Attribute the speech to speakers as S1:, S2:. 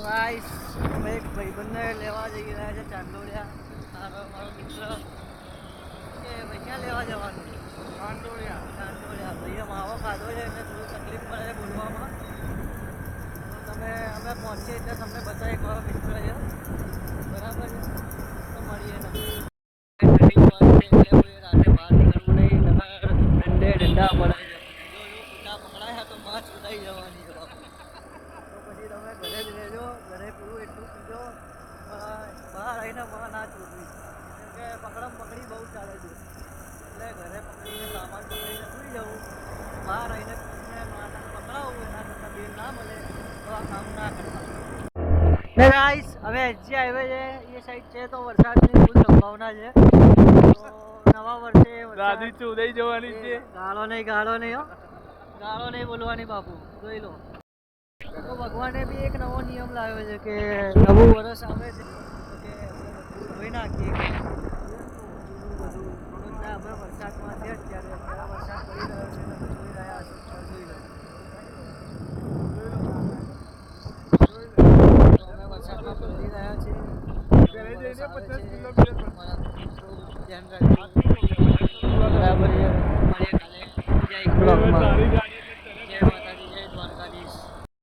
S1: Guys અમે એક ભાઈબંધને લેવા જઈ રહ્યા છે ચાંદોડિયા. મારો મિત્ર કે ભાઈ ક્યાં લેવા જવાનું? ચાંદોડિયા ભાઈએ માવો ખાધો છે એટલે થોડું તકલીફ પડે છે બોલવામાં. તો અમે પહોંચીએ એટલે તમને બતાવીએ એક મારો મિત્ર છે, બરાબર છે? તો મળીએ તમને. રાતે બહાર નીકળવું નહીં, ડંડા પડે છે. જો પૂટા પકડાયા તો માછ ઉડાઈ જવાની છે બાપુ. તો પછી તમે ઘરે જ રહેજો, ઘરે પીવું એટલું પીજો, બહાર આવીને બહાર ના છોડવી, કેમ કે પકડમ પકડી બહુ ચાલે છે. એટલે ઘરે પકડીને સામાન પકડીને સુઈ જવું, બહાર આવીને પીને માણસ પકડાવવું, એના કરતાં બેન ના મળે તો આ કામ ના કરવા. ગાઈસ હવે એસજી હાઈવે છે એ સાઈડ છે તો વરસાદની ફૂલ સંભાવના છે. તો નવા વર્ષે
S2: દાદી ચૂદાઈ જવાની છે.
S1: ગાળો નહીં હો, ગાળો નહીં બોલવાની બાપુ, જોઈ લો. તો ભગવાને બી એક નવો નિયમ લાવ્યો છે કે નવું વર્ષ આવે છે તો કે બધું ધોઈ નાખીએ બધું. અમે વરસાદમાં છે અત્યારે વરસાદ પડી રહ્યો છે, તમે જોઈ રહ્યા છો, જોઈ લો. અમે વરસાદમાં પડી રહ્યા છીએ. ધ્યાન રાખજો, બરાબર છે. મળીએ કાલે બીજા એક બ્લોગમાં.